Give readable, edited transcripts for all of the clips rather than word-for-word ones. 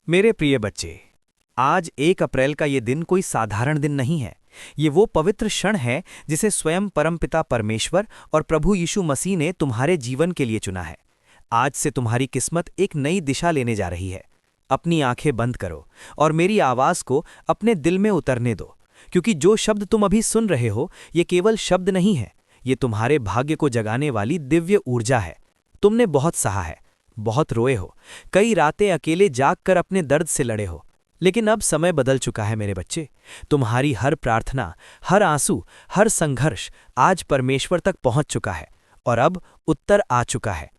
मेरे प्रिय बच्चे, आज 1 अप्रैल का ये दिन कोई साधारण दिन नहीं है। ये वो पवित्र क्षण है जिसे स्वयं परमपिता परमेश्वर और प्रभु यीशु मसीह ने तुम्हारे जीवन के लिए चुना है। आज से तुम्हारी किस्मत एक नई दिशा लेने जा रही है। अपनी आंखें बंद करो और मेरी आवाज को अपने दिल में उतरने दो, क्योंकि जो शब्द तुम अभी सुन रहे हो ये केवल शब्द नहीं है, ये तुम्हारे भाग्य को जगाने वाली दिव्य ऊर्जा है। तुमने बहुत सहा है, बहुत रोए हो, कई रातें अकेले जागकर अपने दर्द से लड़े हो, लेकिन अब समय बदल चुका है मेरे बच्चे। तुम्हारी हर प्रार्थना, हर आंसू, हर संघर्ष आज परमेश्वर तक पहुंच चुका है और अब उत्तर आ चुका है।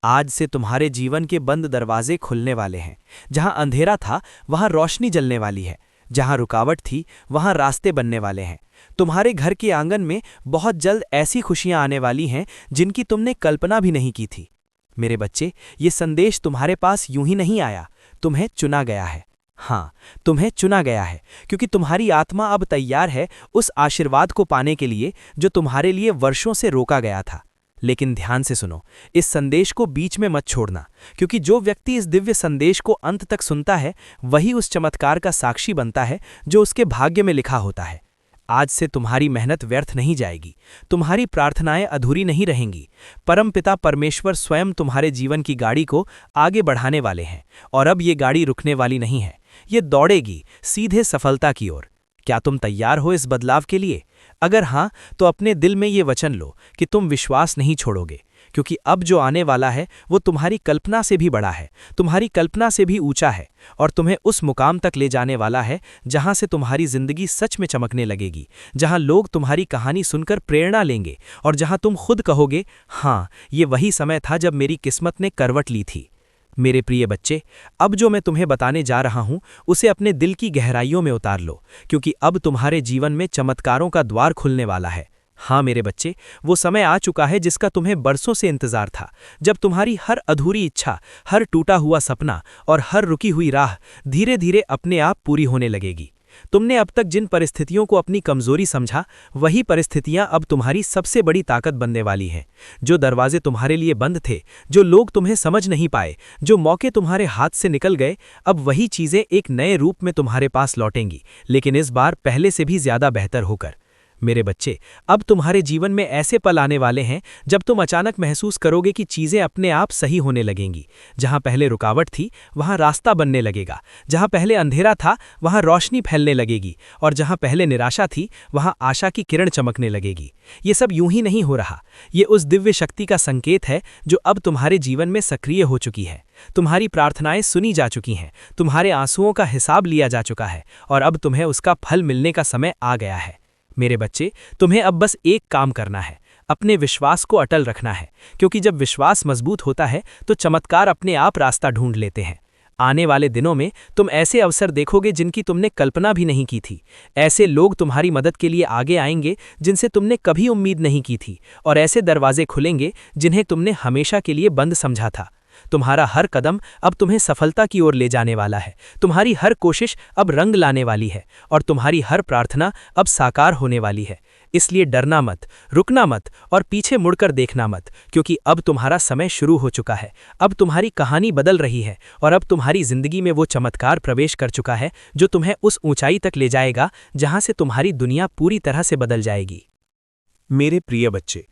आज से तुम्हारे जीवन के बंद दरवाजे खुलने वाले हैं। जहां अंधेरा था वहां रोशनी जलने वाली है, जहां रुकावट थी वहां रास्ते बनने वाले हैं। तुम्हारे घर के आंगन में बहुत जल्द ऐसी खुशियां आने वाली हैं जिनकी तुमने कल्पना भी नहीं की थी। मेरे बच्चे, ये संदेश तुम्हारे पास यूं ही नहीं आया, तुम्हें चुना गया है। हाँ, तुम्हें चुना गया है, क्योंकि तुम्हारी आत्मा अब तैयार है उस आशीर्वाद को पाने के लिए जो तुम्हारे लिए वर्षों से रोका गया था। लेकिन ध्यान से सुनो, इस संदेश को बीच में मत छोड़ना, क्योंकि जो व्यक्ति इस दिव्य संदेश को अंत तक सुनता है वही उस चमत्कार का साक्षी बनता है जो उसके भाग्य में लिखा होता है। आज से तुम्हारी मेहनत व्यर्थ नहीं जाएगी, तुम्हारी प्रार्थनाएं अधूरी नहीं रहेंगी। परमपिता परमेश्वर स्वयं तुम्हारे जीवन की गाड़ी को आगे बढ़ाने वाले हैं, और अब ये गाड़ी रुकने वाली नहीं है, ये दौड़ेगी सीधे सफलता की ओर। क्या तुम तैयार हो इस बदलाव के लिए? अगर हाँ, तो अपने दिल में ये वचन लो कि तुम विश्वास नहीं छोड़ोगे, क्योंकि अब जो आने वाला है वो तुम्हारी कल्पना से भी बड़ा है, तुम्हारी कल्पना से भी ऊंचा है, और तुम्हें उस मुकाम तक ले जाने वाला है जहां से तुम्हारी जिंदगी सच में चमकने लगेगी, जहां लोग तुम्हारी कहानी सुनकर प्रेरणा लेंगे और जहां तुम खुद कहोगे, हाँ, ये वही समय था जब मेरी किस्मत ने करवट ली थी। मेरे प्रिय बच्चे, अब जो मैं तुम्हें बताने जा रहा हूं उसे अपने दिल की गहराइयों में उतार लो, क्योंकि अब तुम्हारे जीवन में चमत्कारों का द्वार खुलने वाला है। हाँ मेरे बच्चे, वो समय आ चुका है जिसका तुम्हें बरसों से इंतजार था, जब तुम्हारी हर अधूरी इच्छा, हर टूटा हुआ सपना और हर रुकी हुई राह धीरे धीरे अपने आप पूरी होने लगेगी। तुमने अब तक जिन परिस्थितियों को अपनी कमजोरी समझा, वही परिस्थितियां अब तुम्हारी सबसे बड़ी ताकत बनने वाली हैं। जो दरवाजे तुम्हारे लिए बंद थे, जो लोग तुम्हें समझ नहीं पाए, जो मौके तुम्हारे हाथ से निकल गए, अब वही चीजें एक नए रूप में तुम्हारे पास लौटेंगी, लेकिन इस बार पहले से भी ज्यादा बेहतर होकर। मेरे बच्चे, अब तुम्हारे जीवन में ऐसे पल आने वाले हैं जब तुम अचानक महसूस करोगे कि चीजें अपने आप सही होने लगेंगी। जहां पहले रुकावट थी वहां रास्ता बनने लगेगा, जहां पहले अंधेरा था वहां रोशनी फैलने लगेगी, और जहां पहले निराशा थी वहां आशा की किरण चमकने लगेगी। ये सब यूं ही नहीं हो रहा, ये उस दिव्य शक्ति का संकेत है जो अब तुम्हारे जीवन में सक्रिय हो चुकी है। तुम्हारी प्रार्थनाएं सुनी जा चुकी हैं, तुम्हारे आंसुओं का हिसाब लिया जा चुका है, और अब तुम्हें उसका फल मिलने का समय आ गया है। मेरे बच्चे, तुम्हें अब बस एक काम करना है, अपने विश्वास को अटल रखना है, क्योंकि जब विश्वास मजबूत होता है तो चमत्कार अपने आप रास्ता ढूंढ लेते हैं। आने वाले दिनों में तुम ऐसे अवसर देखोगे जिनकी तुमने कल्पना भी नहीं की थी। ऐसे लोग तुम्हारी मदद के लिए आगे आएंगे जिनसे तुमने कभी उम्मीद नहीं की थी, और ऐसे दरवाजे खुलेंगे जिन्हें तुमने हमेशा के लिए बंद समझा था। तुम्हारा हर कदम अब तुम्हें सफलता की ओर ले जाने वाला है, तुम्हारी हर कोशिश अब रंग लाने वाली है, और तुम्हारी हर प्रार्थना अब साकार होने वाली है। इसलिए डरना मत, रुकना मत, और पीछे मुड़कर देखना मत, क्योंकि अब तुम्हारा समय शुरू हो चुका है। अब तुम्हारी कहानी बदल रही है, और अब तुम्हारी जिंदगी में वो चमत्कार प्रवेश कर चुका है जो तुम्हें उस ऊंचाई तक ले जाएगा जहां से तुम्हारी दुनिया पूरी तरह से बदल जाएगी। मेरे प्रिय बच्चे,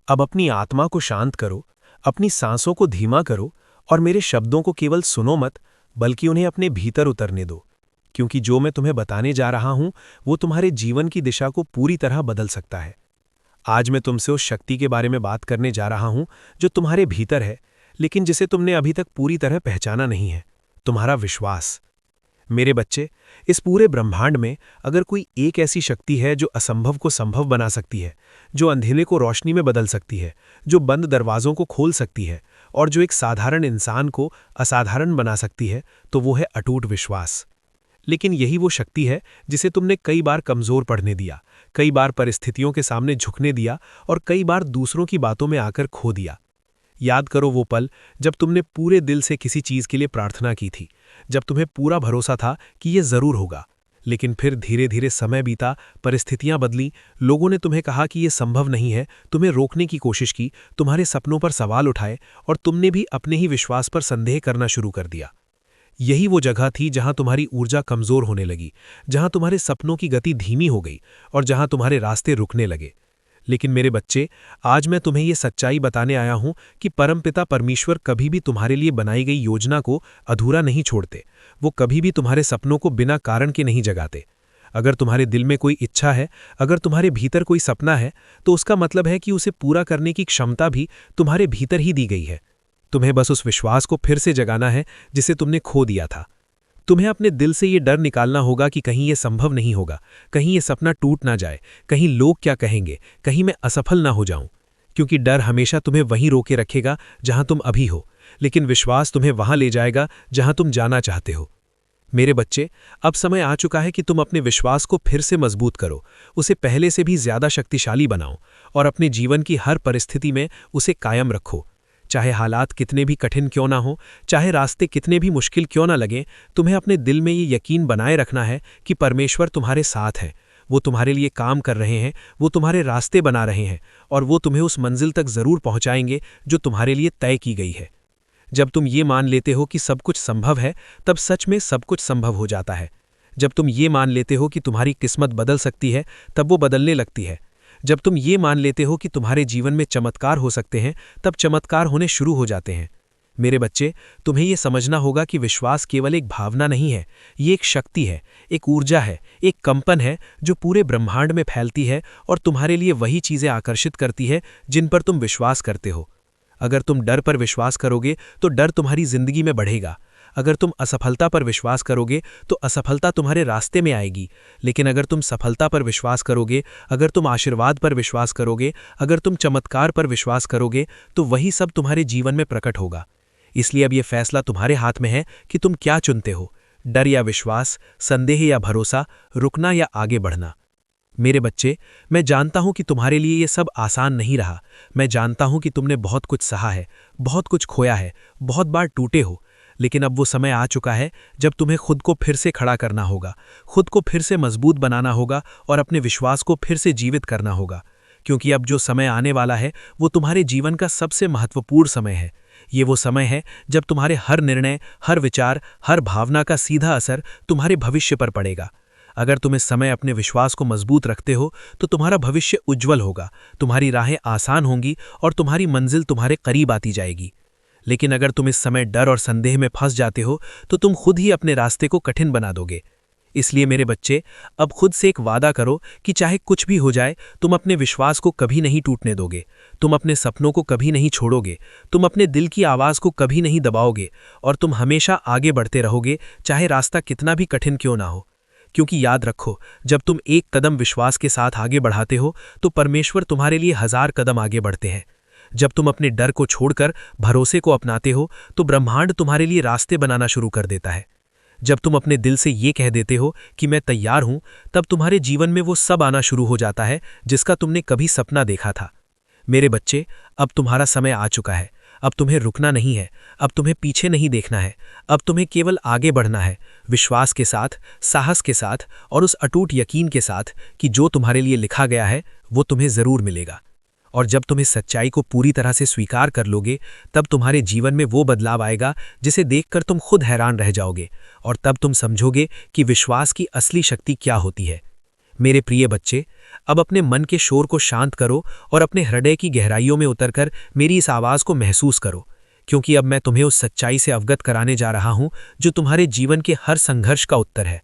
अब अपनी आत्मा को शांत करो, अपनी सांसों को धीमा करो, और मेरे शब्दों को केवल सुनो मत, बल्कि उन्हें अपने भीतर उतरने दो, क्योंकि जो मैं तुम्हें बताने जा रहा हूं वो तुम्हारे जीवन की दिशा को पूरी तरह बदल सकता है। आज मैं तुमसे उस शक्ति के बारे में बात करने जा रहा हूं जो तुम्हारे भीतर है, लेकिन जिसे तुमने अभी तक पूरी तरह पहचाना नहीं है, तुम्हारा विश्वास। मेरे बच्चे, इस पूरे ब्रह्मांड में अगर कोई एक ऐसी शक्ति है जो असंभव को संभव बना सकती है, जो अंधेरे को रोशनी में बदल सकती है, जो बंद दरवाजों को खोल सकती है, और जो एक साधारण इंसान को असाधारण बना सकती है, तो वो है अटूट विश्वास। लेकिन यही वो शक्ति है जिसे तुमने कई बार कमजोर पड़ने दिया, कई बार परिस्थितियों के सामने झुकने दिया, और कई बार दूसरों की बातों में आकर खो दिया। याद करो वो पल जब तुमने पूरे दिल से किसी चीज के लिए प्रार्थना की थी, जब तुम्हें पूरा भरोसा था कि ये जरूर होगा, लेकिन फिर धीरे धीरे समय बीता, परिस्थितियां बदली, लोगों ने तुम्हें कहा कि ये संभव नहीं है, तुम्हें रोकने की कोशिश की, तुम्हारे सपनों पर सवाल उठाए, और तुमने भी अपने ही विश्वास पर संदेह करना शुरू कर दिया। यही वो जगह थी जहां तुम्हारी ऊर्जा कमजोर होने लगी, जहां तुम्हारे सपनों की गति धीमी हो गई और जहां तुम्हारे रास्ते रुकने लगे। लेकिन मेरे बच्चे, आज मैं तुम्हें ये सच्चाई बताने आया हूं कि परमपिता परमेश्वर कभी भी तुम्हारे लिए बनाई गई योजना को अधूरा नहीं छोड़ते। वो कभी भी तुम्हारे सपनों को बिना कारण के नहीं जगाते। अगर तुम्हारे दिल में कोई इच्छा है, अगर तुम्हारे भीतर कोई सपना है, तो उसका मतलब है कि उसे पूरा करने की क्षमता भी तुम्हारे भीतर ही दी गई है। तुम्हें बस उस विश्वास को फिर से जगाना है जिसे तुमने खो दिया था। तुम्हें अपने दिल से ये डर निकालना होगा कि कहीं ये संभव नहीं होगा, कहीं ये सपना टूट ना जाए, कहीं लोग क्या कहेंगे, कहीं मैं असफल ना हो जाऊं। क्योंकि डर हमेशा तुम्हें वहीं रोके रखेगा जहां तुम अभी हो, लेकिन विश्वास तुम्हें वहां ले जाएगा जहां तुम जाना चाहते हो। मेरे बच्चे, अब समय आ चुका है कि तुम अपने विश्वास को फिर से मजबूत करो, उसे पहले से भी ज्यादा शक्तिशाली बनाओ और अपने जीवन की हर परिस्थिति में उसे कायम रखो। चाहे हालात कितने भी कठिन क्यों ना हो, चाहे रास्ते कितने भी मुश्किल क्यों ना लगें, तुम्हें अपने दिल में ये यकीन बनाए रखना है कि परमेश्वर तुम्हारे साथ हैं। वो तुम्हारे लिए काम कर रहे हैं, वो तुम्हारे रास्ते बना रहे हैं और वो तुम्हें उस मंजिल तक जरूर पहुंचाएंगे जो तुम्हारे लिए तय की गई है। जब तुम ये मान लेते हो कि सब कुछ संभव है, तब सच में सब कुछ संभव हो जाता है। जब तुम ये मान लेते हो कि तुम्हारी किस्मत बदल सकती है, तब वो बदलने लगती है। जब तुम ये मान लेते हो कि तुम्हारे जीवन में चमत्कार हो सकते हैं, तब चमत्कार होने शुरू हो जाते हैं। मेरे बच्चे, तुम्हें यह समझना होगा कि विश्वास केवल एक भावना नहीं है, ये एक शक्ति है, एक ऊर्जा है, एक कंपन है जो पूरे ब्रह्मांड में फैलती है और तुम्हारे लिए वही चीजें आकर्षित करती है जिन पर तुम विश्वास करते हो। अगर तुम डर पर विश्वास करोगे तो डर तुम्हारी जिंदगी में बढ़ेगा। अगर तुम असफलता पर विश्वास करोगे तो असफलता तुम्हारे रास्ते में आएगी। लेकिन अगर तुम सफलता पर विश्वास करोगे, अगर तुम आशीर्वाद पर विश्वास करोगे, अगर तुम चमत्कार पर विश्वास करोगे, तो वही सब तुम्हारे जीवन में प्रकट होगा। इसलिए अब यह फैसला तुम्हारे हाथ में है कि तुम क्या चुनते हो, डर या विश्वास, संदेह या भरोसा, रुकना या आगे बढ़ना। मेरे बच्चे, मैं जानता हूं कि तुम्हारे लिए ये सब आसान नहीं रहा। मैं जानता हूं कि तुमने बहुत कुछ सहा है, बहुत कुछ खोया है, बहुत बार टूटे हो। लेकिन अब वो समय आ चुका है जब तुम्हें खुद को फिर से खड़ा करना होगा, खुद को फिर से मजबूत बनाना होगा और अपने विश्वास को फिर से जीवित करना होगा। क्योंकि अब जो समय आने वाला है वो तुम्हारे जीवन का सबसे महत्वपूर्ण समय है। ये वो समय है जब तुम्हारे हर निर्णय, हर विचार, हर भावना का सीधा असर तुम्हारे भविष्य पर पड़ेगा। अगर तुम इस समय अपने विश्वास को मजबूत रखते हो तो तुम्हारा भविष्य उज्जवल होगा, तुम्हारी राहें आसान होंगी और तुम्हारी मंजिल तुम्हारे करीब आती जाएगी। लेकिन अगर तुम इस समय डर और संदेह में फंस जाते हो तो तुम खुद ही अपने रास्ते को कठिन बना दोगे। इसलिए मेरे बच्चे, अब खुद से एक वादा करो कि चाहे कुछ भी हो जाए, तुम अपने विश्वास को कभी नहीं टूटने दोगे, तुम अपने सपनों को कभी नहीं छोड़ोगे, तुम अपने दिल की आवाज़ को कभी नहीं दबाओगे और तुम हमेशा आगे बढ़ते रहोगे, चाहे रास्ता कितना भी कठिन क्यों ना हो। क्योंकि याद रखो, जब तुम एक कदम विश्वास के साथ आगे बढ़ाते हो तो परमेश्वर तुम्हारे लिए 1000 कदम आगे बढ़ते हैं। जब तुम अपने डर को छोड़कर भरोसे को अपनाते हो तो ब्रह्मांड तुम्हारे लिए रास्ते बनाना शुरू कर देता है। जब तुम अपने दिल से ये कह देते हो कि मैं तैयार हूं, तब तुम्हारे जीवन में वो सब आना शुरू हो जाता है जिसका तुमने कभी सपना देखा था। मेरे बच्चे, अब तुम्हारा समय आ चुका है। अब तुम्हें रुकना नहीं है, अब तुम्हें पीछे नहीं देखना है, अब तुम्हें केवल आगे बढ़ना है, विश्वास के साथ, साहस के साथ और उस अटूट यकीन के साथ कि जो तुम्हारे लिए लिखा गया है वो तुम्हें जरूर मिलेगा। और जब तुम इस सच्चाई को पूरी तरह से स्वीकार कर लोगे, तब तुम्हारे जीवन में वो बदलाव आएगा जिसे देखकर तुम खुद हैरान रह जाओगे और तब तुम समझोगे कि विश्वास की असली शक्ति क्या होती है। मेरे प्रिय बच्चे, अब अपने मन के शोर को शांत करो और अपने हृदय की गहराइयों में उतरकर मेरी इस आवाज़ को महसूस करो, क्योंकि अब मैं तुम्हें उस सच्चाई से अवगत कराने जा रहा हूं जो तुम्हारे जीवन के हर संघर्ष का उत्तर है।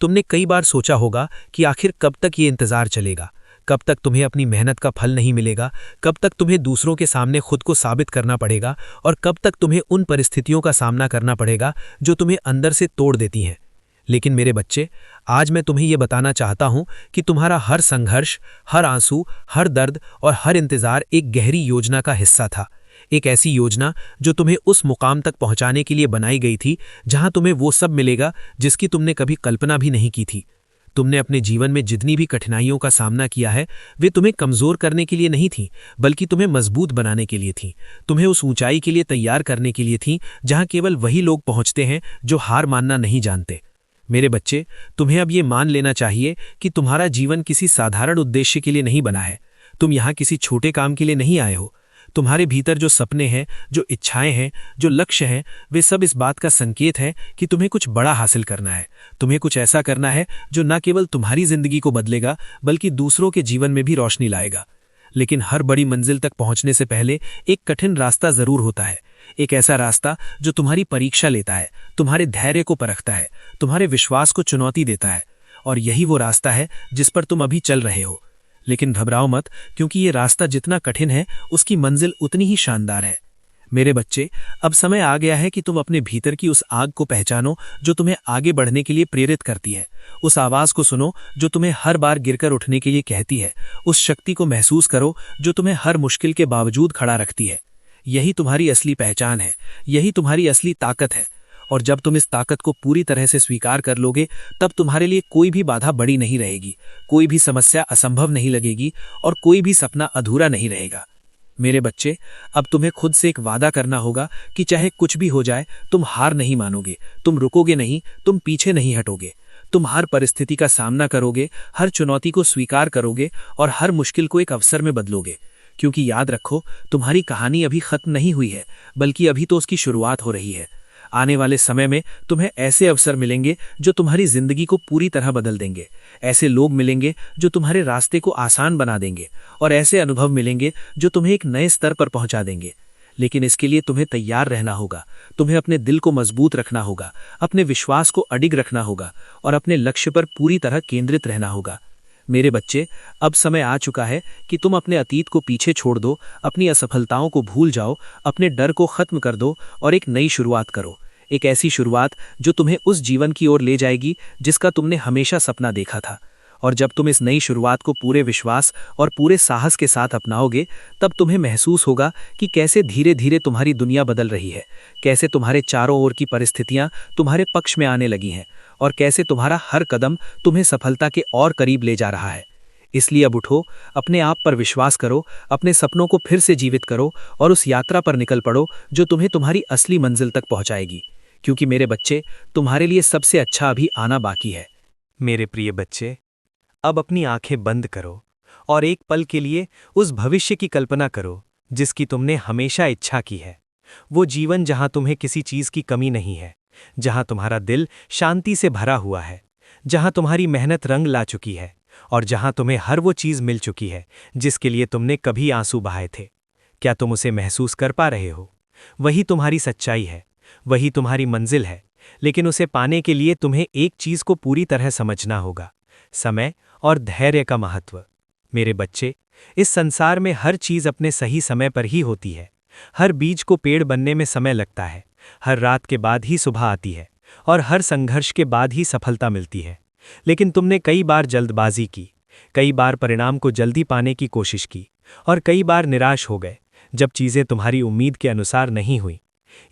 तुमने कई बार सोचा होगा कि आखिर कब तक ये इंतजार चलेगा, कब तक तुम्हें अपनी मेहनत का फल नहीं मिलेगा, कब तक तुम्हें दूसरों के सामने खुद को साबित करना पड़ेगा और कब तक तुम्हें उन परिस्थितियों का सामना करना पड़ेगा जो तुम्हें अंदर से तोड़ देती हैं। लेकिन मेरे बच्चे, आज मैं तुम्हें यह बताना चाहता हूं कि तुम्हारा हर संघर्ष, हर आंसू, हर दर्द और हर इंतजार एक गहरी योजना का हिस्सा था। एक ऐसी योजना जो तुम्हें उस मुकाम तक पहुंचाने के लिए बनाई गई थी जहां तुम्हें वो सब मिलेगा जिसकी तुमने कभी कल्पना भी नहीं की थी। तुमने अपने जीवन में जितनी भी कठिनाइयों का सामना किया है वे तुम्हें कमजोर करने के लिए नहीं थीं, बल्कि तुम्हें मजबूत बनाने के लिए थीं। तुम्हें उस ऊंचाई के लिए तैयार करने के लिए थीं जहां केवल वही लोग पहुंचते हैं जो हार मानना नहीं जानते। मेरे बच्चे, तुम्हें अब ये मान लेना चाहिए कि तुम्हारा जीवन किसी साधारण उद्देश्य के लिए नहीं बना है। तुम यहाँ किसी छोटे काम के लिए नहीं आए हो। तुम्हारे भीतर जो सपने हैं, जो इच्छाएं हैं, जो लक्ष्य हैं, वे सब इस बात का संकेत हैं कि तुम्हें कुछ बड़ा हासिल करना है। तुम्हें कुछ ऐसा करना है जो न केवल तुम्हारी जिंदगी को बदलेगा बल्कि दूसरों के जीवन में भी रोशनी लाएगा। लेकिन हर बड़ी मंजिल तक पहुंचने से पहले एक कठिन रास्ता जरूर होता है। एक ऐसा रास्ता जो तुम्हारी परीक्षा लेता है, तुम्हारे धैर्य को परखता है, तुम्हारे विश्वास को चुनौती देता है। और यही वो रास्ता है जिस पर तुम अभी चल रहे हो। लेकिन घबराओ मत, क्योंकि ये रास्ता जितना कठिन है उसकी मंजिल उतनी ही शानदार है। मेरे बच्चे, अब समय आ गया है कि तुम अपने भीतर की उस आग को पहचानो जो तुम्हें आगे बढ़ने के लिए प्रेरित करती है। उस आवाज को सुनो जो तुम्हें हर बार गिरकर उठने के लिए कहती है। उस शक्ति को महसूस करो जो तुम्हें हर मुश्किल के बावजूद खड़ा रखती है। यही तुम्हारी असली पहचान है, यही तुम्हारी असली ताकत है। और जब तुम इस ताकत को पूरी तरह से स्वीकार कर लोगे, तब तुम्हारे लिए कोई भी बाधा बड़ी नहीं रहेगी, कोई भी समस्या असंभव नहीं लगेगी और कोई भी सपना अधूरा नहीं रहेगा। मेरे बच्चे, अब तुम्हें खुद से एक वादा करना होगा कि चाहे कुछ भी हो जाए, तुम हार नहीं मानोगे, तुम रुकोगे नहीं, तुम पीछे नहीं हटोगे। तुम हर परिस्थिति का सामना करोगे, हर चुनौती को स्वीकार करोगे और हर मुश्किल को एक अवसर में बदलोगे। क्योंकि याद रखो, तुम्हारी कहानी अभी खत्म नहीं हुई है, बल्कि अभी तो उसकी शुरुआत हो रही है। आने वाले समय में तुम्हें ऐसे अवसर मिलेंगे जो तुम्हारी जिंदगी को पूरी तरह बदल देंगे। ऐसे लोग मिलेंगे जो तुम्हारे रास्ते को आसान बना देंगे और ऐसे अनुभव मिलेंगे जो तुम्हें एक नए स्तर पर पहुंचा देंगे। लेकिन इसके लिए तुम्हें तैयार रहना होगा। तुम्हें अपने दिल को मजबूत रखना होगा, अपने विश्वास को अडिग रखना होगा और अपने लक्ष्य पर पूरी तरह केंद्रित रहना होगा। मेरे बच्चे, अब समय आ चुका है कि तुम अपने अतीत को पीछे छोड़ दो, अपनी असफलताओं को भूल जाओ, अपने डर को खत्म कर दो और एक नई शुरुआत करो। एक ऐसी शुरुआत जो तुम्हें उस जीवन की ओर ले जाएगी जिसका तुमने हमेशा सपना देखा था। और जब तुम इस नई शुरुआत को पूरे विश्वास और पूरे साहस के साथ अपनाओगे, तब तुम्हें महसूस होगा कि कैसे धीरे धीरे तुम्हारी दुनिया बदल रही है, कैसे तुम्हारे चारों ओर की परिस्थितियां तुम्हारे पक्ष में आने लगी हैं और कैसे तुम्हारा हर कदम तुम्हें सफलता के और करीब ले जा रहा है। इसलिए अब उठो, अपने आप पर विश्वास करो, अपने सपनों को फिर से जीवित करो और उस यात्रा पर निकल पड़ो जो तुम्हें तुम्हारी असली मंजिल तक पहुंचाएगी। क्योंकि मेरे बच्चे, तुम्हारे लिए सबसे अच्छा अभी आना बाकी है। मेरे प्रिय बच्चे, अब अपनी आंखें बंद करो और एक पल के लिए उस भविष्य की कल्पना करो जिसकी तुमने हमेशा इच्छा की है। वो जीवन जहां तुम्हें किसी चीज की कमी नहीं है, जहां तुम्हारा दिल शांति से भरा हुआ है, जहां तुम्हारी मेहनत रंग ला चुकी है और जहां तुम्हें हर वो चीज मिल चुकी है जिसके लिए तुमने कभी आंसू बहाए थे। क्या तुम उसे महसूस कर पा रहे हो? वही तुम्हारी सच्चाई है, वही तुम्हारी मंजिल है। लेकिन उसे पाने के लिए तुम्हें एक चीज को पूरी तरह समझना होगा, समय और धैर्य का महत्व। मेरे बच्चे, इस संसार में हर चीज अपने सही समय पर ही होती है। हर बीज को पेड़ बनने में समय लगता है, हर रात के बाद ही सुबह आती है और हर संघर्ष के बाद ही सफलता मिलती है। लेकिन तुमने कई बार जल्दबाजी की, कई बार परिणाम को जल्दी पाने की कोशिश की और कई बार निराश हो गए जब चीजें तुम्हारी उम्मीद के अनुसार नहीं हुई।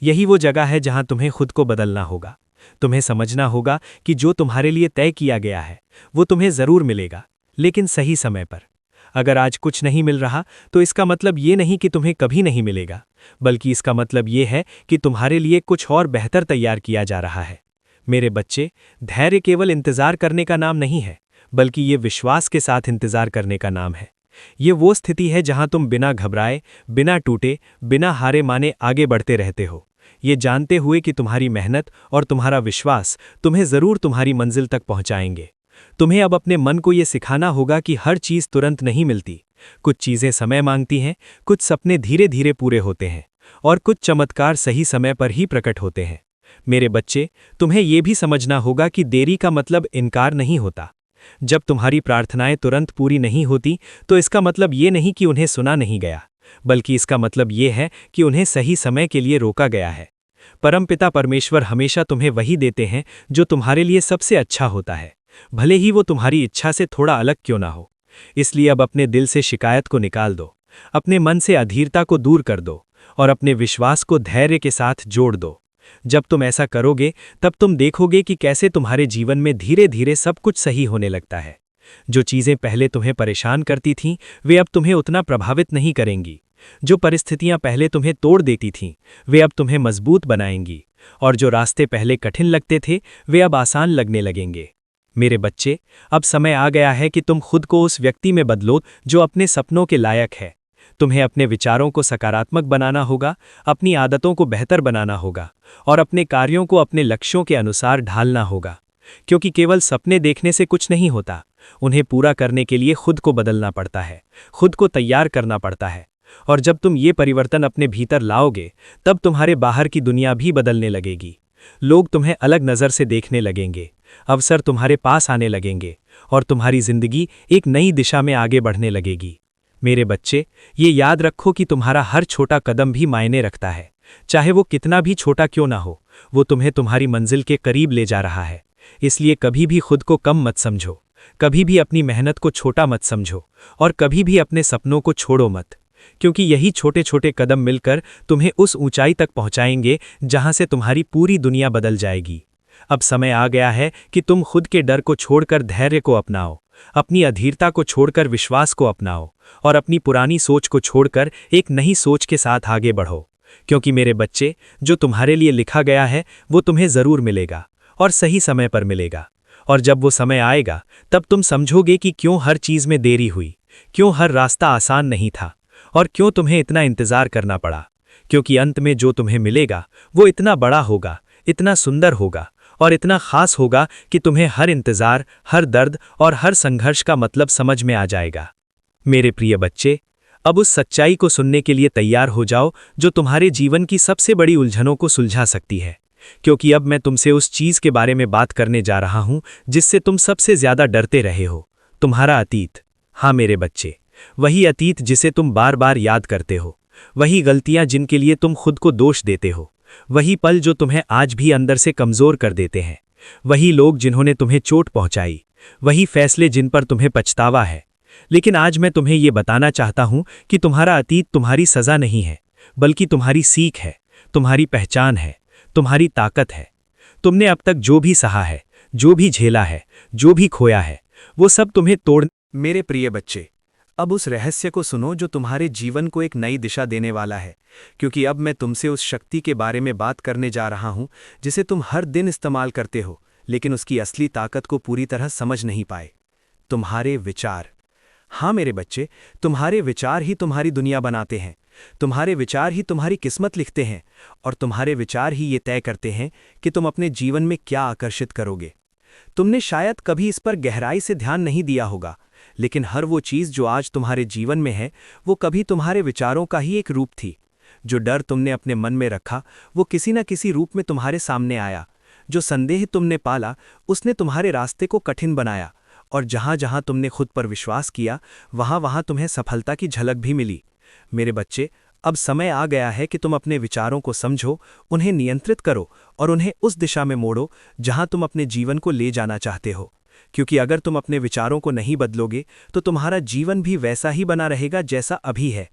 यही वो जगह है जहां तुम्हें खुद को बदलना होगा। तुम्हें समझना होगा कि जो तुम्हारे लिए तय किया गया है वो तुम्हें जरूर मिलेगा, लेकिन सही समय पर। अगर आज कुछ नहीं मिल रहा तो इसका मतलब ये नहीं कि तुम्हें कभी नहीं मिलेगा, बल्कि इसका मतलब ये है कि तुम्हारे लिए कुछ और बेहतर तैयार किया जा रहा है। मेरे बच्चे, धैर्य केवल इंतजार करने का नाम नहीं है, बल्कि ये विश्वास के साथ इंतजार करने का नाम है। ये वो स्थिति है जहां तुम बिना घबराए, बिना टूटे, बिना हारे माने आगे बढ़ते रहते हो, ये जानते हुए कि तुम्हारी मेहनत और तुम्हारा विश्वास तुम्हें जरूर तुम्हारी मंजिल तक पहुंचाएंगे। तुम्हें अब अपने मन को ये सिखाना होगा कि हर चीज तुरंत नहीं मिलती। कुछ चीजें समय मांगती हैं, कुछ सपने धीरे धीरे पूरे होते हैं और कुछ चमत्कार सही समय पर ही प्रकट होते हैं। मेरे बच्चे, तुम्हें यह भी समझना होगा कि देरी का मतलब इनकार नहीं होता। जब तुम्हारी प्रार्थनाएं तुरंत पूरी नहीं होती तो इसका मतलब ये नहीं कि उन्हें सुना नहीं गया, बल्कि इसका मतलब ये है कि उन्हें सही समय के लिए रोका गया है। परमपिता परमेश्वर हमेशा तुम्हें वही देते हैं जो तुम्हारे लिए सबसे अच्छा होता है, भले ही वो तुम्हारी इच्छा से थोड़ा अलग क्यों ना हो। इसलिए अब अपने दिल से शिकायत को निकाल दो, अपने मन से अधीरता को दूर कर दो और अपने विश्वास को धैर्य के साथ जोड़ दो। जब तुम ऐसा करोगे तब तुम देखोगे कि कैसे तुम्हारे जीवन में धीरे धीरे सब कुछ सही होने लगता है। जो चीजें पहले तुम्हें परेशान करती थीं, वे अब तुम्हें उतना प्रभावित नहीं करेंगी। जो परिस्थितियां पहले तुम्हें तोड़ देती थीं, वे अब तुम्हें मजबूत बनाएंगी और जो रास्ते पहले कठिन लगते थे, वे अब आसान लगने लगेंगे। मेरे बच्चे, अब समय आ गया है कि तुम खुद को उस व्यक्ति में बदलो जो अपने सपनों के लायक है। तुम्हें अपने विचारों को सकारात्मक बनाना होगा, अपनी आदतों को बेहतर बनाना होगा और अपने कार्यों को अपने लक्ष्यों के अनुसार ढालना होगा। क्योंकि केवल सपने देखने से कुछ नहीं होता, उन्हें पूरा करने के लिए खुद को बदलना पड़ता है, खुद को तैयार करना पड़ता है। और जब तुम ये परिवर्तन अपने भीतर लाओगे, तब तुम्हारे बाहर की दुनिया भी बदलने लगेगी। लोग तुम्हें अलग नज़र से देखने लगेंगे, अवसर तुम्हारे पास आने लगेंगे और तुम्हारी जिंदगी एक नई दिशा में आगे बढ़ने लगेगी। मेरे बच्चे, ये याद रखो कि तुम्हारा हर छोटा कदम भी मायने रखता है। चाहे वो कितना भी छोटा क्यों ना हो, वो तुम्हें तुम्हारी मंजिल के करीब ले जा रहा है। इसलिए कभी भी खुद को कम मत समझो, कभी भी अपनी मेहनत को छोटा मत समझो और कभी भी अपने सपनों को छोड़ो मत, क्योंकि यही छोटे छोटे कदम मिलकर तुम्हें उस ऊंचाई तक पहुंचाएंगे जहां से तुम्हारी पूरी दुनिया बदल जाएगी। अब समय आ गया है कि तुम खुद के डर को छोड़कर धैर्य को अपनाओ, अपनी अधीरता को छोड़कर विश्वास को अपनाओ और अपनी पुरानी सोच को छोड़कर एक नई सोच के साथ आगे बढ़ो। क्योंकि मेरे बच्चे, जो तुम्हारे लिए लिखा गया है वो तुम्हें ज़रूर मिलेगा और सही समय पर मिलेगा। और जब वो समय आएगा, तब तुम समझोगे कि क्यों हर चीज़ में देरी हुई, क्यों हर रास्ता आसान नहीं था और क्यों तुम्हें इतना इंतज़ार करना पड़ा। क्योंकि अंत में जो तुम्हें मिलेगा वो इतना बड़ा होगा, इतना सुंदर होगा और इतना खास होगा कि तुम्हें हर इंतज़ार, हर दर्द और हर संघर्ष का मतलब समझ में आ जाएगा। मेरे प्रिय बच्चे, अब उस सच्चाई को सुनने के लिए तैयार हो जाओ जो तुम्हारे जीवन की सबसे बड़ी उलझनों को सुलझा सकती है। क्योंकि अब मैं तुमसे उस चीज़ के बारे में बात करने जा रहा हूं जिससे तुम सबसे ज़्यादा डरते रहे हो, तुम्हारा अतीत। हाँ मेरे बच्चे, वही अतीत जिसे तुम बार बार याद करते हो, वही गलतियां जिनके लिए तुम खुद को दोष देते हो, वही पल जो तुम्हें आज भी अंदर से कमज़ोर कर देते हैं, वही लोग जिन्होंने तुम्हें चोट पहुंचाई, वही फैसले जिन पर तुम्हें पछतावा है। लेकिन आज मैं तुम्हें ये बताना चाहता हूं कि तुम्हारा अतीत तुम्हारी सज़ा नहीं है, बल्कि तुम्हारी सीख है, तुम्हारी पहचान है, तुम्हारी ताकत है। तुमने अब तक जो भी सहा है, जो भी झेला है, जो भी खोया है, वो सब तुम्हें तोड़। मेरे प्रिय बच्चे, अब उस रहस्य को सुनो जो तुम्हारे जीवन को एक नई दिशा देने वाला है। क्योंकि अब मैं तुमसे उस शक्ति के बारे में बात करने जा रहा हूं जिसे तुम हर दिन इस्तेमाल करते हो, लेकिन उसकी असली ताकत को पूरी तरह समझ नहीं पाए। तुम्हारे विचार। हाँ मेरे बच्चे, तुम्हारे विचार ही तुम्हारी दुनिया बनाते हैं, तुम्हारे विचार ही तुम्हारी किस्मत लिखते हैं और तुम्हारे विचार ही ये तय करते हैं कि तुम अपने जीवन में क्या आकर्षित करोगे। तुमने शायद कभी इस पर गहराई से ध्यान नहीं दिया होगा, लेकिन हर वो चीज़ जो आज तुम्हारे जीवन में है वो कभी तुम्हारे विचारों का ही एक रूप थी। जो डर तुमने अपने मन में रखा वो किसी न किसी रूप में तुम्हारे सामने आया, जो संदेह तुमने पाला उसने तुम्हारे रास्ते को कठिन बनाया और जहाँ जहाँ तुमने खुद पर विश्वास किया वहाँ वहाँ तुम्हें सफलता की झलक भी मिली। मेरे बच्चे, अब समय आ गया है कि तुम अपने विचारों को समझो, उन्हें नियंत्रित करो और उन्हें उस दिशा में मोड़ो जहां तुम अपने जीवन को ले जाना चाहते हो। क्योंकि अगर तुम अपने विचारों को नहीं बदलोगे तो तुम्हारा जीवन भी वैसा ही बना रहेगा जैसा अभी है।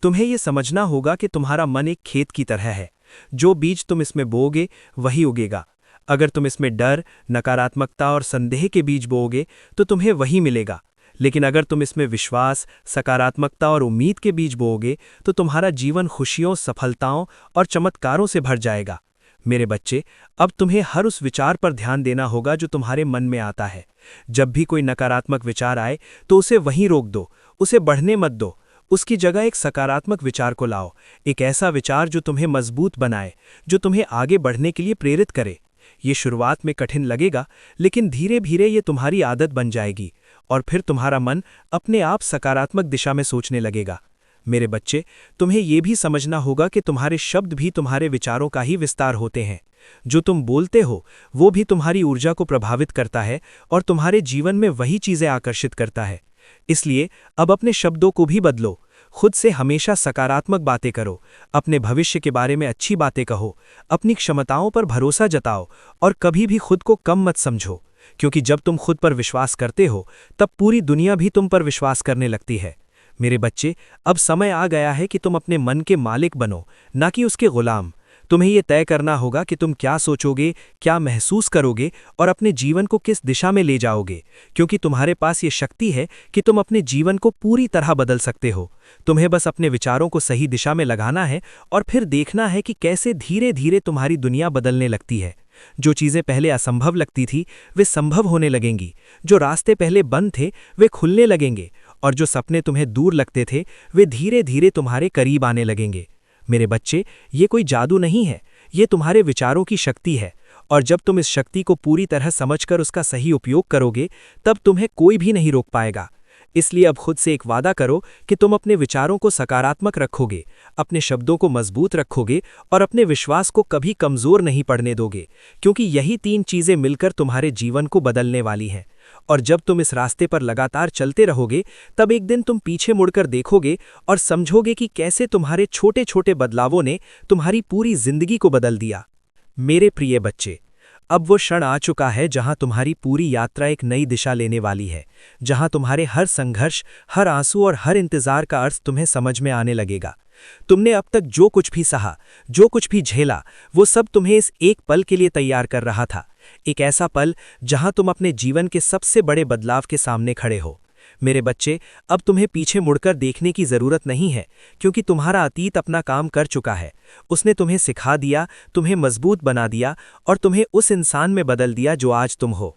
तुम्हें यह समझना होगा कि तुम्हारा मन एक खेत की तरह है, जो बीज तुम इसमें बोओगे वही उगेगा। अगर तुम इसमें डर, नकारात्मकता और संदेह के बीज बोओगे तो तुम्हें वही मिलेगा, लेकिन अगर तुम इसमें विश्वास, सकारात्मकता और उम्मीद के बीज बोओगे तो तुम्हारा जीवन खुशियों, सफलताओं और चमत्कारों से भर जाएगा। मेरे बच्चे, अब तुम्हें हर उस विचार पर ध्यान देना होगा जो तुम्हारे मन में आता है। जब भी कोई नकारात्मक विचार आए तो उसे वहीं रोक दो, उसे बढ़ने मत दो। उसकी जगह एक सकारात्मक विचार को लाओ, एक ऐसा विचार जो तुम्हें मजबूत बनाए, जो तुम्हें आगे बढ़ने के लिए प्रेरित करे। ये शुरुआत में कठिन लगेगा, लेकिन धीरे धीरे ये तुम्हारी आदत बन जाएगी और फिर तुम्हारा मन अपने आप सकारात्मक दिशा में सोचने लगेगा। मेरे बच्चे, तुम्हें यह भी समझना होगा कि तुम्हारे शब्द भी तुम्हारे विचारों का ही विस्तार होते हैं। जो तुम बोलते हो वो भी तुम्हारी ऊर्जा को प्रभावित करता है और तुम्हारे जीवन में वही चीज़ें आकर्षित करता है। इसलिए अब अपने शब्दों को भी बदलो, खुद से हमेशा सकारात्मक बातें करो, अपने भविष्य के बारे में अच्छी बातें कहो, अपनी क्षमताओं पर भरोसा जताओ और कभी भी खुद को कम मत समझो। क्योंकि जब तुम खुद पर विश्वास करते हो तब पूरी दुनिया भी तुम पर विश्वास करने लगती है। मेरे बच्चे, अब समय आ गया है कि तुम अपने मन के मालिक बनो, ना कि उसके गुलाम। तुम्हें यह तय करना होगा कि तुम क्या सोचोगे, क्या महसूस करोगे और अपने जीवन को किस दिशा में ले जाओगे, क्योंकि तुम्हारे पास ये शक्ति है कि तुम अपने जीवन को पूरी तरह बदल सकते हो। तुम्हें बस अपने विचारों को सही दिशा में लगाना है और फिर देखना है कि कैसे धीरे धीरे तुम्हारी दुनिया बदलने लगती है। जो चीज़ें पहले असंभव लगती थी वे संभव होने लगेंगी, जो रास्ते पहले बंद थे वे खुलने लगेंगे और जो सपने तुम्हें दूर लगते थे वे धीरे धीरे तुम्हारे करीब आने लगेंगे। मेरे बच्चे, ये कोई जादू नहीं है, ये तुम्हारे विचारों की शक्ति है, और जब तुम इस शक्ति को पूरी तरह समझकर उसका सही उपयोग करोगे तब तुम्हें कोई भी नहीं रोक पाएगा। इसलिए अब खुद से एक वादा करो कि तुम अपने विचारों को सकारात्मक रखोगे, अपने शब्दों को मजबूत रखोगे और अपने विश्वास को कभी कमजोर नहीं पड़ने दोगे, क्योंकि यही 3 चीजें मिलकर तुम्हारे जीवन को बदलने वाली हैं। और जब तुम इस रास्ते पर लगातार चलते रहोगे तब एक दिन तुम पीछे मुड़कर देखोगे और समझोगे कि कैसे तुम्हारे छोटे छोटे बदलावों ने तुम्हारी पूरी जिंदगी को बदल दिया। मेरे प्रिय बच्चे, अब वो क्षण आ चुका है जहां तुम्हारी पूरी यात्रा एक नई दिशा लेने वाली है, जहां तुम्हारे हर संघर्ष, हर आंसू और हर इंतजार का अर्थ तुम्हें समझ में आने लगेगा। तुमने अब तक जो कुछ भी सहा, जो कुछ भी झेला, वो सब तुम्हें इस एक पल के लिए तैयार कर रहा था। एक ऐसा पल जहां तुम अपने जीवन के सबसे बड़े बदलाव के सामने खड़े हो। मेरे बच्चे, अब तुम्हें पीछे मुड़कर देखने की जरूरत नहीं है, क्योंकि तुम्हारा अतीत अपना काम कर चुका है। उसने तुम्हें सिखा दिया, तुम्हें मजबूत बना दिया और तुम्हें उस इंसान में बदल दिया जो आज तुम हो।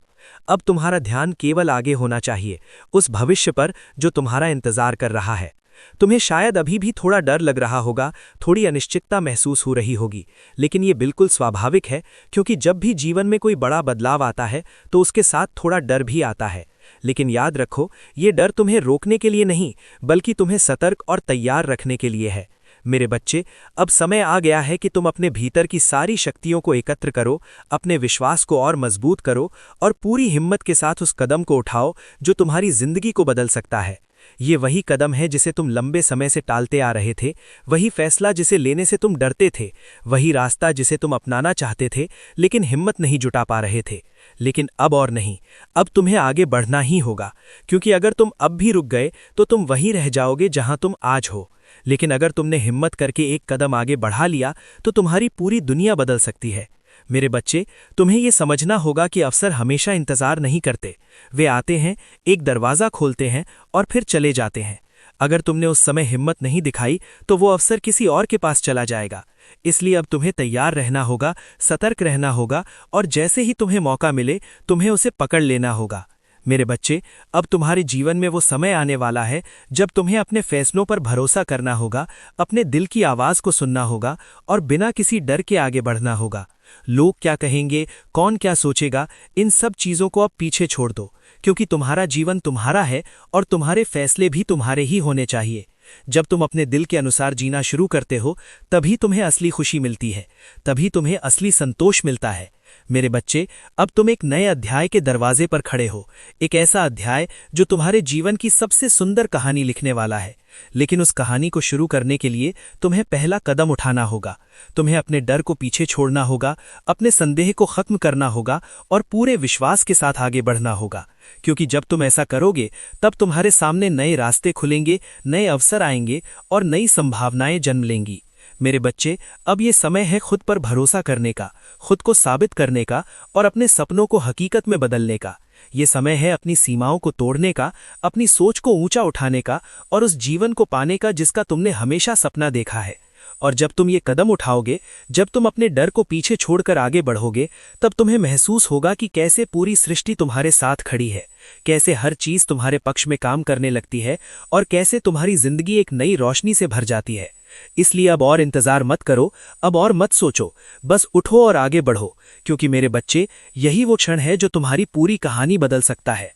अब तुम्हारा ध्यान केवल आगे होना चाहिए, उस भविष्य पर जो तुम्हारा इंतजार कर रहा है। तुम्हें शायद अभी भी थोड़ा डर लग रहा होगा, थोड़ी अनिश्चितता महसूस हो रही होगी, लेकिन ये बिल्कुल स्वाभाविक है, क्योंकि जब भी जीवन में कोई बड़ा बदलाव आता है तो उसके साथ थोड़ा डर भी आता है। लेकिन याद रखो, ये डर तुम्हें रोकने के लिए नहीं, बल्कि तुम्हें सतर्क और तैयार रखने के लिए है। मेरे बच्चे, अब समय आ गया है कि तुम अपने भीतर की सारी शक्तियों को एकत्र करो, अपने विश्वास को और मजबूत करो और पूरी हिम्मत के साथ उस कदम को उठाओ जो तुम्हारी जिंदगी को बदल सकता है। ये वही कदम है जिसे तुम लंबे समय से टालते आ रहे थे, वही फैसला जिसे लेने से तुम डरते थे, वही रास्ता जिसे तुम अपनाना चाहते थे लेकिन हिम्मत नहीं जुटा पा रहे थे। लेकिन अब और नहीं, अब तुम्हें आगे बढ़ना ही होगा, क्योंकि अगर तुम अब भी रुक गए तो तुम वहीं रह जाओगे जहां तुम आज हो। लेकिन अगर तुमने हिम्मत करके एक कदम आगे बढ़ा लिया तो तुम्हारी पूरी दुनिया बदल सकती है। मेरे बच्चे, तुम्हें यह समझना होगा कि अवसर हमेशा इंतजार नहीं करते। वे आते हैं, एक दरवाज़ा खोलते हैं और फिर चले जाते हैं। अगर तुमने उस समय हिम्मत नहीं दिखाई तो वो अवसर किसी और के पास चला जाएगा। इसलिए अब तुम्हें तैयार रहना होगा, सतर्क रहना होगा और जैसे ही तुम्हें मौका मिले तुम्हें उसे पकड़ लेना होगा। मेरे बच्चे, अब तुम्हारे जीवन में वो समय आने वाला है जब तुम्हें अपने फैसलों पर भरोसा करना होगा, अपने दिल की आवाज़ को सुनना होगा और बिना किसी डर के आगे बढ़ना होगा। लोग क्या कहेंगे, कौन क्या सोचेगा, इन सब चीज़ों को अब पीछे छोड़ दो, क्योंकि तुम्हारा जीवन तुम्हारा है और तुम्हारे फैसले भी तुम्हारे ही होने चाहिए। जब तुम अपने दिल के अनुसार जीना शुरू करते हो तभी तुम्हें असली खुशी मिलती है, तभी तुम्हें असली संतोष मिलता है। मेरे बच्चे, अब तुम एक नए अध्याय के दरवाजे पर खड़े हो, एक ऐसा अध्याय जो तुम्हारे जीवन की सबसे सुंदर कहानी लिखने वाला है। लेकिन उस कहानी को शुरू करने के लिए तुम्हें पहला कदम उठाना होगा। तुम्हें अपने डर को पीछे छोड़ना होगा, अपने संदेह को खत्म करना होगा और पूरे विश्वास के साथ आगे बढ़ना होगा, क्योंकि जब तुम ऐसा करोगे तब तुम्हारे सामने नए रास्ते खुलेंगे, नए अवसर आएंगे और नई संभावनाएं जन्म लेंगी। मेरे बच्चे, अब ये समय है खुद पर भरोसा करने का, खुद को साबित करने का और अपने सपनों को हकीकत में बदलने का। ये समय है अपनी सीमाओं को तोड़ने का, अपनी सोच को ऊंचा उठाने का और उस जीवन को पाने का जिसका तुमने हमेशा सपना देखा है। और जब तुम ये कदम उठाओगे, जब तुम अपने डर को पीछे छोड़कर आगे बढ़ोगे, तब तुम्हें महसूस होगा कि कैसे पूरी सृष्टि तुम्हारे साथ खड़ी है, कैसे हर चीज तुम्हारे पक्ष में काम करने लगती है और कैसे तुम्हारी जिंदगी एक नई रोशनी से भर जाती है। इसलिए अब और इंतजार मत करो, अब और मत सोचो, बस उठो और आगे बढ़ो, क्योंकि मेरे बच्चे, यही वो क्षण है जो तुम्हारी पूरी कहानी बदल सकता है।